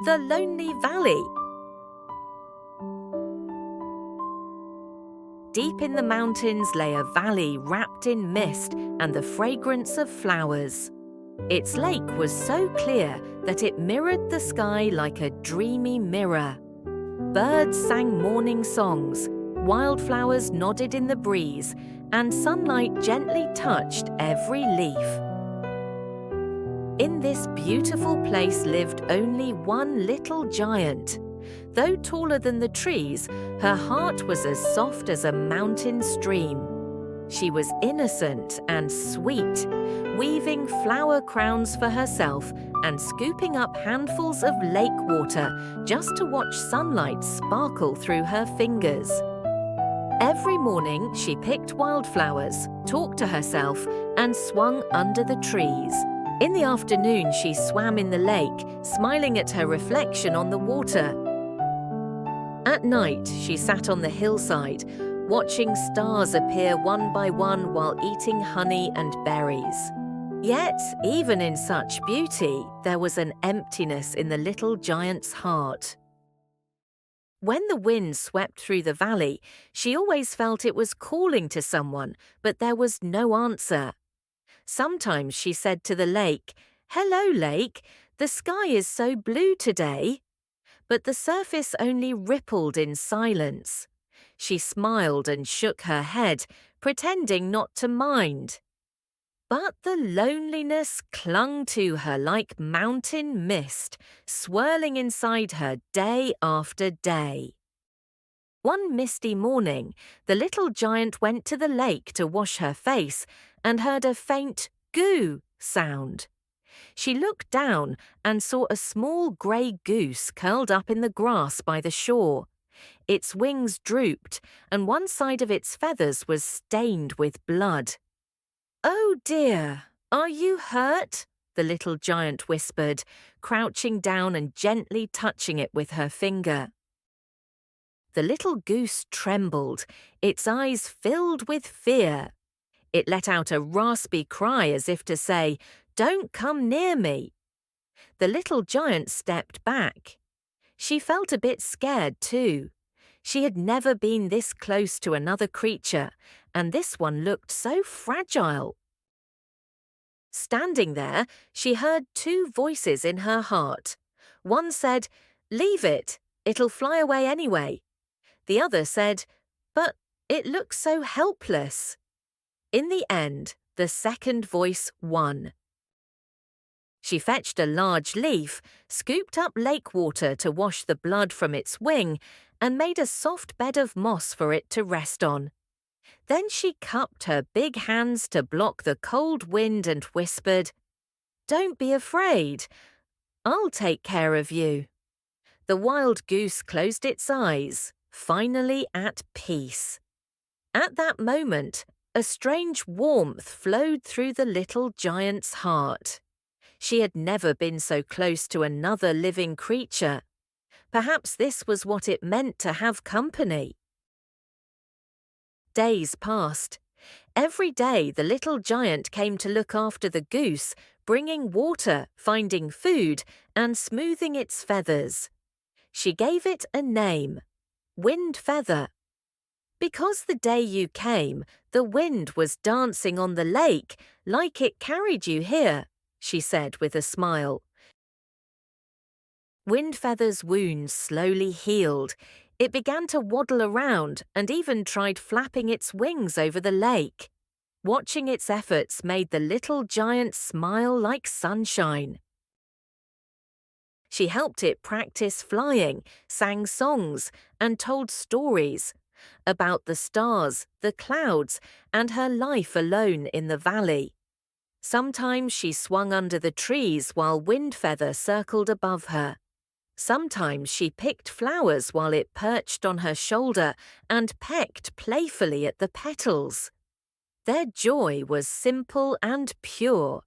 the lonely valley. Deep in the mountains lay a valley wrapped in mist and the fragrance of flowers. Its lake was so clear that it mirrored the sky like a dreamy mirror. Birds sang morning songs, wildflowers nodded in the breeze, and sunlight gently touched every leaf. In this beautiful place lived only one little giant. Though taller than the trees, her heart was as soft as a mountain stream. She was innocent and sweet, weaving flower crowns for herself and scooping up handfuls of lake water just to watch sunlight sparkle through her fingers. Every morning she picked wildflowers, talked to herself, and swung under the trees. In the afternoon she swam in the lake, smiling at her reflection on the water. At night she sat on the hillside, watching stars appear one by one while eating honey and berries. Yet, even in such beauty, there was an emptiness in the little giant's heart. When the wind swept through the valley, she always felt it was calling to someone, but there was no answer. Sometimes she said to the lake, "Hello, lake, the sky is so blue today." But the surface only rippled in silence. She smiled and shook her head, pretending not to mind. But the loneliness clung to her like mountain mist, swirling inside her day after day. One misty morning, the little giant went to the lake to wash her face and heard a faint "goo" sound. She looked down and saw a small grey goose curled up in the grass by the shore. Its wings drooped, and one side of its feathers was stained with blood. "Oh dear, are you hurt?" the little giant whispered, crouching down and gently touching it with her finger. The little goose trembled, its eyes filled with fear. It let out a raspy cry as if to say, "Don't come near me." The little giant stepped back. She felt a bit scared too. She had never been this close to another creature, and this one looked so fragile. Standing there, she heard two voices in her heart. One said, "Leave it, it'll fly away anyway." The other said, "But it looks so helpless." In the end, the second voice won. She fetched a large leaf, scooped up lake water to wash the blood from its wing, and made a soft bed of moss for it to rest on. Then she cupped her big hands to block the cold wind and whispered, "Don't be afraid. I'll take care of you." The wild goose closed its eyes, finally at peace. At that moment, a strange warmth flowed through the little giant's heart. She had never been so close to another living creature. Perhaps this was what it meant to have company. Days passed. Every day the little giant came to look after the goose, bringing water, finding food, and smoothing its feathers. She gave it a name, Wind Feather. "Because the day you came, the wind was dancing on the lake, like it carried you here," she said with a smile. Wind Feather's wounds slowly healed. It began to waddle around and even tried flapping its wings over the lake. Watching its efforts made the little giant smile like sunshine. She helped it practice flying, sang songs, and told stories about the stars, the clouds, and her life alone in the valley. Sometimes she swung under the trees while Wind Feather circled above her. Sometimes she picked flowers while it perched on her shoulder and pecked playfully at the petals. Their joy was simple and pure.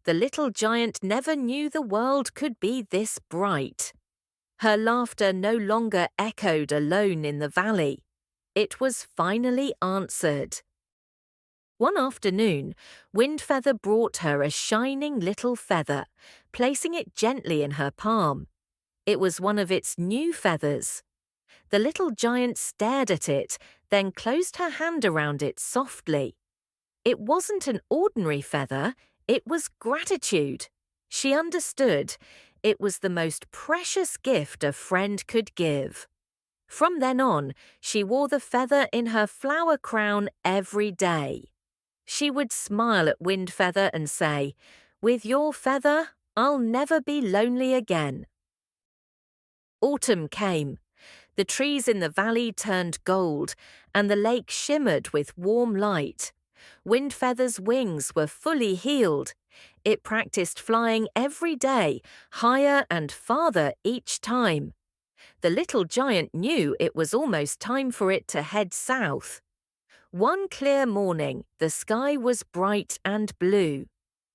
The little giant never knew the world could be this bright. Her laughter no longer echoed alone in the valley. It was finally answered. One afternoon, Wind Feather brought her a shining little feather, placing it gently in her palm. It was one of its new feathers. The little giant stared at it, then closed her hand around it softly. It wasn't an ordinary feather, it was gratitude. She understood. It was the most precious gift a friend could give. From then on, she wore the feather in her flower crown every day. She would smile at Wind Feather and say, "With your feather, I'll never be lonely again." Autumn came. The trees in the valley turned gold, and the lake shimmered with warm light. Wind Feather's wings were fully healed. It practiced flying every day, higher and farther each time. The little giant knew it was almost time for it to head south. One clear morning, the sky was bright and blue.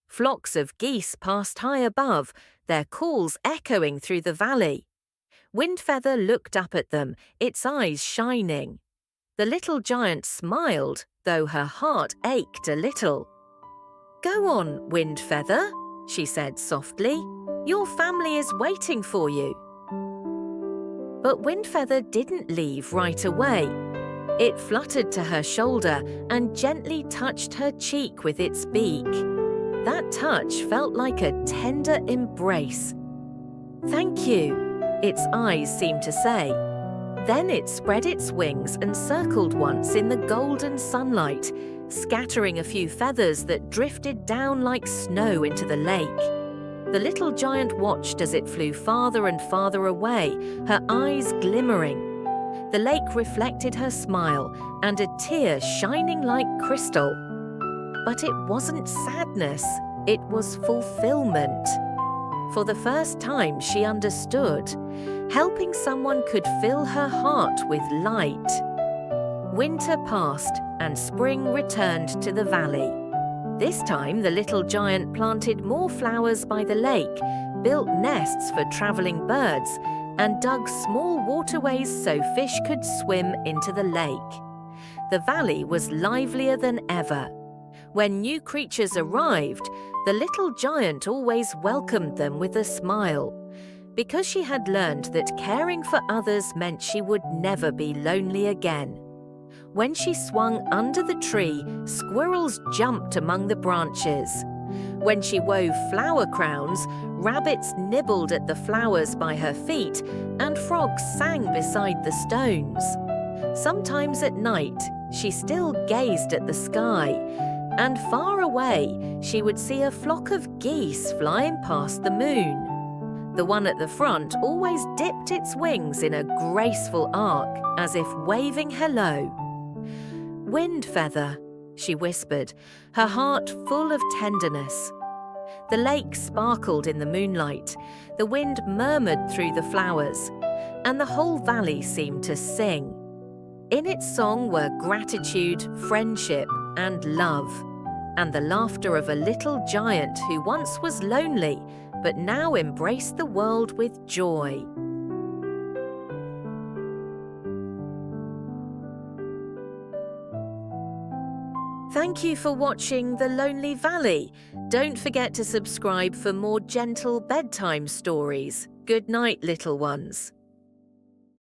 Flocks of geese passed high above, their calls echoing through the valley. Wind Feather looked up at them, its eyes shining. The little giant smiled, though her heart ached a little. "Go on, Wind Feather," she said softly. "Your family is waiting for you." But Wind Feather didn't leave right away. It fluttered to her shoulder and gently touched her cheek with its beak. That touch felt like a tender embrace. "Thank you," its eyes seemed to say. Then it spread its wings and circled once in the golden sunlight, scattering a few feathers that drifted down like snow into the lake. The little giant watched as it flew farther and farther away, her eyes glimmering. The lake reflected her smile and a tear shining like crystal. But it wasn't sadness, it was fulfillment. For the first time she understood. Helping someone could fill her heart with light. Winter passed and spring returned to the valley. This time the little giant planted more flowers by the lake, built nests for traveling birds, and dug small waterways so fish could swim into the lake. The valley was livelier than ever. When new creatures arrived, the little giant always welcomed them with a smile, because she had learned that caring for others meant she would never be lonely again. When she swung under the tree, squirrels jumped among the branches. When she wove flower crowns, rabbits nibbled at the flowers by her feet, and frogs sang beside the stones. Sometimes at night, she still gazed at the sky, and far away, she would see a flock of geese flying past the moon. The one at the front always dipped its wings in a graceful arc, as if waving hello. "Wind Feather," she whispered, her heart full of tenderness. The lake sparkled in the moonlight, the wind murmured through the flowers, and the whole valley seemed to sing. In its song were gratitude, friendship, and love, and the laughter of a little giant who once was lonely, but now embraced the world with joy. Thank you for watching The Lonely Valley. Don't forget to subscribe for more gentle bedtime stories. Good night, little ones.